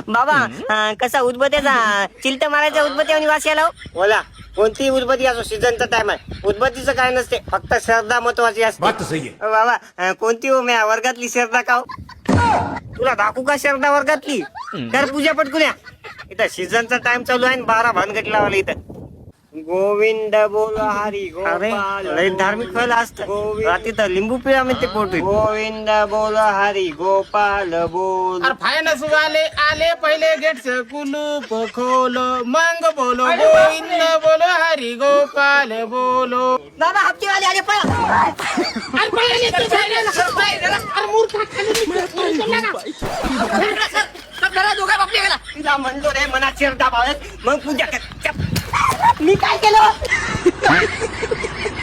बाबा कसा उदबत्याचा चिलट मारायचा उदबत्ती वास यायला बोला कोणती उदबत्ती असो सीझनचा टाइम आहे उदबत्तीचं काय नसते फक्त श्रद्धा महत्वाची असते बाबा कोणती हो म्या वर्गातली श्रद्धा का हो? तुला दाखवू का श्रद्धा वर्गातली तर पूजा पटकुन्या इथं सीझनचा टाइम चालू आहे 12 भानगडी लावला इथं गोविंद बोल हरी गोपाल लय धार्मिक व्हायला असतं रात्री तर लिंबू पिळा म्हणते पोट गोविंद बोल हरी गोपाल बोल अरे फायनस वाले आले पहिले गेटचं कुलूप खोलो मग बोलो गोविंद बोलो हरी गोपाल बोलो. बाबा हप्तेवाले आले अरे पहिले तू जायला. अरे मूर्खा दोघा बापले गेला तिला म्हणलो रे मनात श्रद्धा भावत मग पूजा कर मी काय केलं